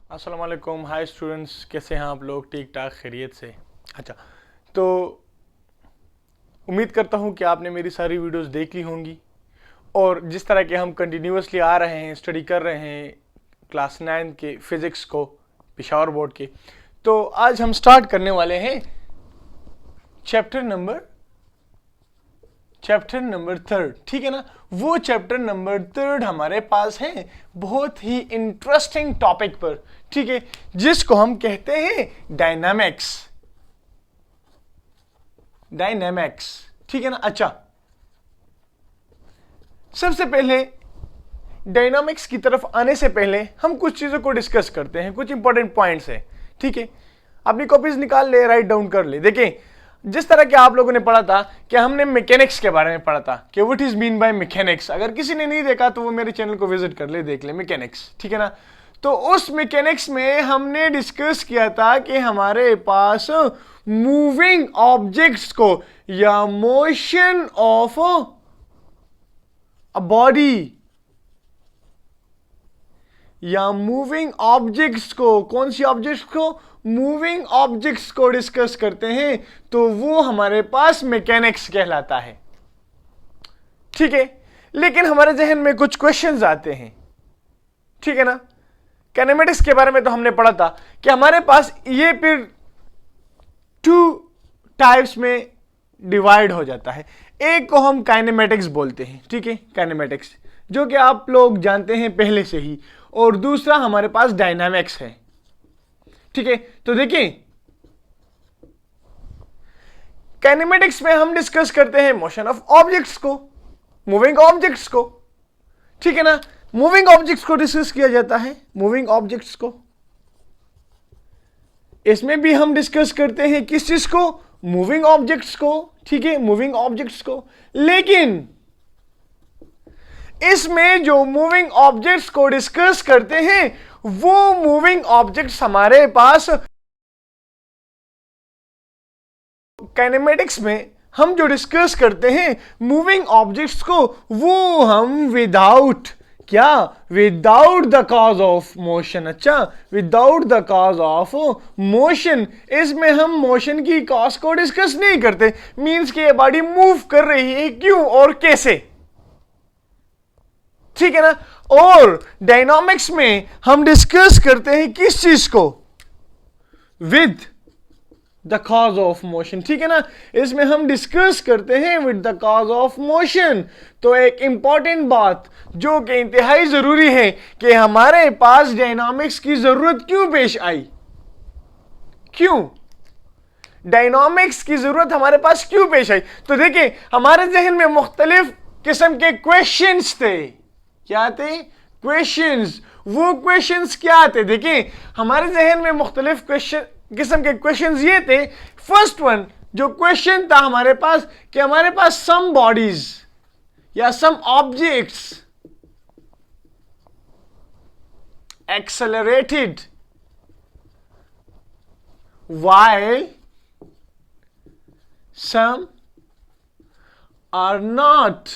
अस्सलाम वालेकुम। Hi students, कैसे हैं आप लोग? ठीक ठाक, खैरियत से? अच्छा, तो उम्मीद करता हूं कि आपने मेरी सारी वीडियोस देख ली होंगी और जिस तरह के हम कंटिन्यूसली आ रहे हैं, स्टडी कर रहे हैं क्लास 9 के फिज़िक्स को, पेशावर बोर्ड के, तो आज हम स्टार्ट करने वाले हैं चैप्टर नंबर 3, ठीक है ना। वो चैप्टर नंबर 3 हमारे पास है बहुत ही इंटरेस्टिंग टॉपिक पर, ठीक है, जिसको हम कहते हैं डायनामिक्स, ठीक है ना। अच्छा, सबसे पहले डायनामिक्स की तरफ आने से पहले हम कुछ चीजों को डिस्कस करते हैं, कुछ इंपॉर्टेंट पॉइंट्स है, ठीक है। अपनी कॉपीज निकाल ले, राइट डाउन कर ले। देखें, जिस तरह के आप लोगों ने पढ़ा था कि हमने मैकेनिक्स के बारे में पढ़ा था कि what is mean by mechanics. अगर किसी ने नहीं देखा तो वो मेरे चैनल को विजिट कर ले, देख ले मैकेनिक्स, ठीक है ना। तो उस मैकेनिक्स में हमने डिस्कस किया था कि हमारे पास मूविंग ऑब्जेक्ट्स को या मोशन ऑफ अ बॉडी या मूविंग ऑब्जेक्ट्स को, कौन सी ऑब्जेक्ट्स को? मूविंग ऑब्जेक्ट्स को डिस्कस करते हैं तो वो हमारे पास मैकेनिक्स कहलाता है, ठीक है। लेकिन हमारे जहन में कुछ क्वेश्चंस आते हैं, ठीक है ना। काइनेमेटिक्स के बारे में तो हमने पढ़ा था कि हमारे पास ये फिर 2 टाइप्स में डिवाइड हो जाता है। एक को हम काइनेमेटिक्स बोलते हैं, ठीक है, काइनेमेटिक्स, जो कि आप लोग जानते हैं पहले से ही, और दूसरा हमारे पास डायनामिक्स है, ठीक है। तो देखिए, काइनेमेटिक्स में हम डिस्कस करते हैं मोशन ऑफ ऑब्जेक्ट्स को, मूविंग ऑब्जेक्ट्स को, ठीक है ना। मूविंग ऑब्जेक्ट्स को डिस्कस किया जाता है, मूविंग ऑब्जेक्ट्स को। इसमें भी हम डिस्कस करते हैं किस चीज को? मूविंग ऑब्जेक्ट्स को, ठीक है, मूविंग ऑब्जेक्ट्स को। लेकिन इसमें जो मूविंग ऑब्जेक्ट्स को डिस्कस करते हैं वो मूविंग ऑब्जेक्ट्स हमारे पास काइनेमेटिक्स में हम जो डिस्कस करते हैं मूविंग ऑब्जेक्ट्स को, वो हम without the cause of motion, अच्छा, without the cause of motion, इसमें हम मोशन की कॉज को डिस्कस नहीं करते। मींस कि ये बॉडी मूव कर रही है, क्यों और कैसे, ठीक है ना। और डायनामिक्स में हम डिस्कस करते हैं किस चीज को? With the cause of motion, ठीक है ना। इसमें हम डिस्कस करते हैं with the cause of motion. तो एक इंपॉर्टेंट बात जो कि इंतहाई जरूरी है कि हमारे पास डायनामिक्स की जरूरत क्यों पेश आई, क्यों डायनामिक्स की जरूरत हमारे पास क्यों पेश आई? तो देखिए, हमारे जहन में मुख्तलिफ किस्म के क्वेश्चंस थे। क्या थे? क्वेश्चंस। वो क्वेश्चंस क्या थे? देखिए, हमारे जहन में मुख्तलिफ किस्म के क्वेश्चंस ये थे। फर्स्ट वन जो क्वेश्चन था हमारे पास कि हमारे पास सम बॉडीज या some objects accelerated while some are not,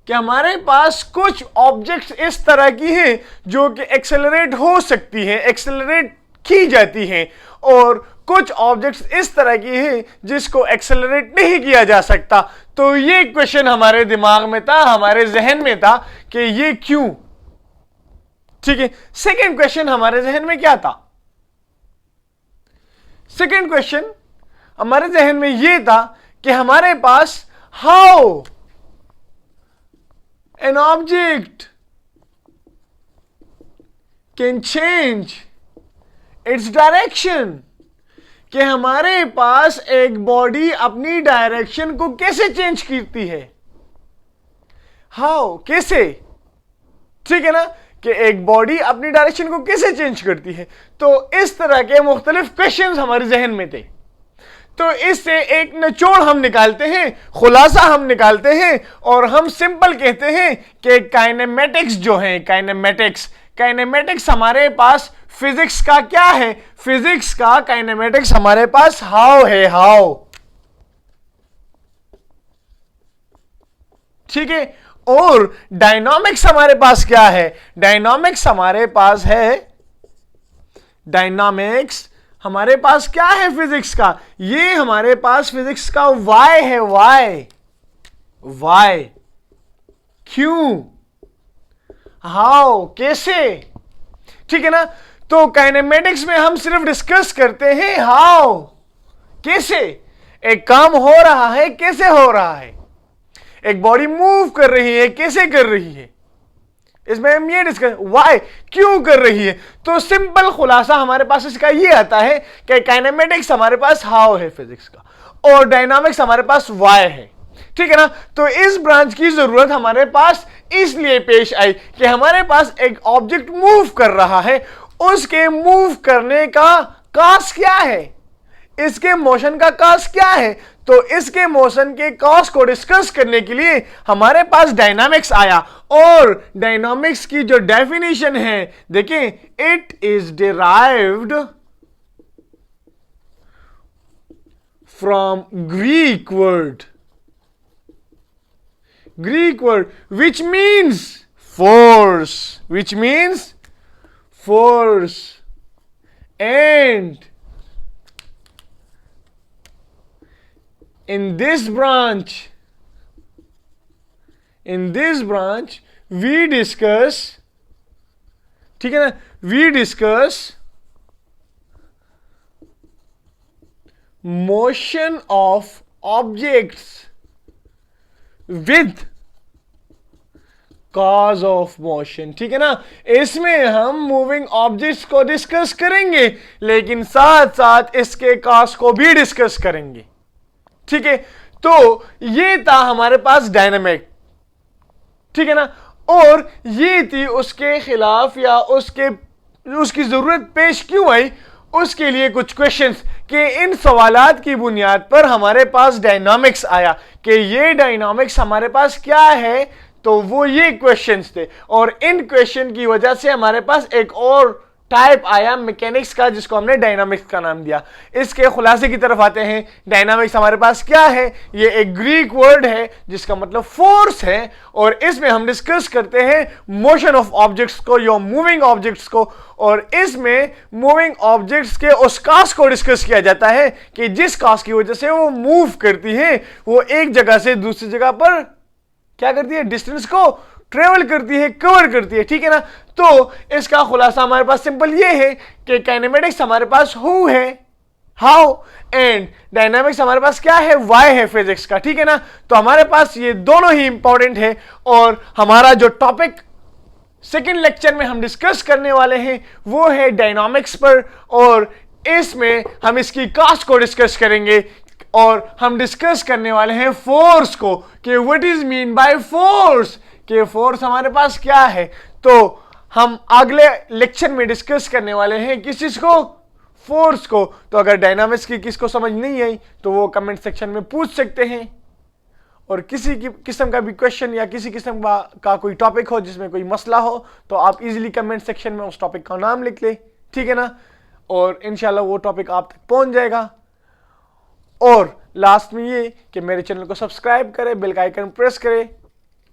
कि हमारे पास कुछ ऑब्जेक्ट्स इस तरह की हैं जो कि एक्सेलरेट हो सकती हैं, एक्सेलरेट की जाती हैं, और कुछ ऑब्जेक्ट्स इस तरह की हैं जिसको एक्सेलरेट नहीं किया जा सकता। तो ये क्वेश्चन हमारे दिमाग में था, हमारे जहन में था कि ये क्यों, ठीक है। सेकेंड क्वेश्चन हमारे जहन में क्या था? सेकेंड क्वेश्चन हमारे जहन में यह था कि हमारे पास how an object can change its direction, कि हमारे पास एक बॉडी अपनी डायरेक्शन को कैसे चेंज करती है, हाउ, कैसे, ठीक है ना, कि एक बॉडी अपनी डायरेक्शन को कैसे चेंज करती है। तो इस तरह के मुख्तलिफ क्वेश्चंस हमारे जहन में थे। तो इससे एक निचोड़ हम निकालते हैं, खुलासा हम निकालते हैं, और हम सिंपल कहते हैं कि काइनेमेटिक्स जो है, काइनेमेटिक्स हमारे पास फिजिक्स का क्या है? फिजिक्स का काइनेमेटिक्स हमारे पास हाउ है, हाउ, ठीक है। और डायनामिक्स हमारे पास क्या है? डायनामिक्स हमारे पास है डायनामिक्स हमारे पास क्या है फिजिक्स का, ये हमारे पास फिजिक्स का वाई है, वाई, वाई, क्यों, हाउ, कैसे, ठीक है ना। तो काइनेमेटिक्स में हम सिर्फ डिस्कस करते हैं हाउ, कैसे एक काम हो रहा है, कैसे हो रहा है, एक बॉडी मूव कर रही है, कैसे कर रही है, इसमें हम ये डिस्कस, वाई, क्यों कर रही है। तो सिंपल खुलासा हमारे पास इसका ये आता है कि काइनेमेटिक्स हमारे पास हाउ है फिजिक्स का, और डायनामिक्स हमारे पास वाई है, ठीक है ना। तो इस ब्रांच की जरूरत हमारे पास इसलिए पेश आई कि हमारे पास एक ऑब्जेक्ट मूव कर रहा है, उसके मूव करने का कॉज क्या है, इसके मोशन का कॉज क्या है। तो इसके मोशन के कॉज को डिस्कस करने के लिए हमारे पास डायनामिक्स आया, और डायनामिक्स की जो डेफिनेशन है देखें, it is derived from Greek word which means force, and in this branch we discuss, ठीक है ना, we discuss motion of objects with cause of motion, ठीक है ना। इसमें हम मूविंग ऑब्जेक्ट्स को डिस्कस करेंगे, लेकिन साथ साथ इसके कॉज को भी डिस्कस करेंगे, ठीक है। तो ये था हमारे पास डायनामिक, ठीक है ना, और ये थी उसके खिलाफ या उसकी जरूरत पेश क्यों आई, उसके लिए कुछ क्वेश्चंस कि इन सवालात की बुनियाद पर हमारे पास डायनामिक्स आया कि ये डायनामिक्स हमारे पास क्या है। तो वो ये क्वेश्चंस थे, और इन क्वेश्चन की वजह से हमारे पास एक और टाइप आया मैकेनिक्स का, जिसको हमने डायनामिक्स का नाम दिया। इसके खुलासे की तरफ आते हैं। डायनामिक्स हमारे पास क्या है, ये एक ग्रीक वर्ड है जिसका मतलब फोर्स है, और इसमें हम डिस्कस करते हैं मोशन ऑफ ऑब्जेक्ट्स को या मूविंग ऑब्जेक्ट्स को, और इसमें मूविंग ऑब्जेक्ट्स के उस कॉज को डिस्कस किया जाता है कि जिस कॉज की वजह से वो मूव करती है, वो एक जगह से दूसरी जगह पर क्या करती है, डिस्टेंस को ट्रेवल करती है, कवर करती है, ठीक है ना। तो इसका खुलासा हमारे पास सिंपल ये है कि काइनेमेटिक्स हमारे पास हु है, हाउ, एंड डायनामिक्स हमारे पास क्या है, वाई है फिजिक्स का, ठीक है ना। तो हमारे पास ये दोनों ही इंपॉर्टेंट है, और हमारा जो टॉपिक सेकेंड लेक्चर में हम डिस्कस करने वाले हैं वो है डायनामिक्स पर, और इसमें हम इसकी कॉस्ट को डिस्कस करेंगे, और हम डिस्कस करने वाले हैं फोर्स को कि what is mean by force, कि फोर्स हमारे पास क्या है। तो हम अगले लेक्चर में डिस्कस करने वाले हैं किस चीज को, फोर्स को। तो अगर डायनामिक्स की किसको समझ नहीं आई तो वो कमेंट सेक्शन में पूछ सकते हैं, और किसी की किस्म का भी क्वेश्चन या किसी किस्म का कोई टॉपिक हो जिसमें कोई मसला हो तो आप इजीली कमेंट सेक्शन में उस टॉपिक का नाम लिख ले, ठीक है ना, और इंशाल्लाह वो टॉपिक आप तक पहुंच जाएगा। और लास्ट में ये कि मेरे चैनल को सब्सक्राइब करें, बेल का आइकन प्रेस करें,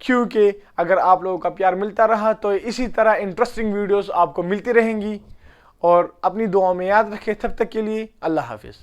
क्योंकि अगर आप लोगों का प्यार मिलता रहा तो इसी तरह इंटरेस्टिंग वीडियोस आपको मिलती रहेंगी। और अपनी दुआओं में याद रखें। तब तक के लिए अल्लाह हाफिज़।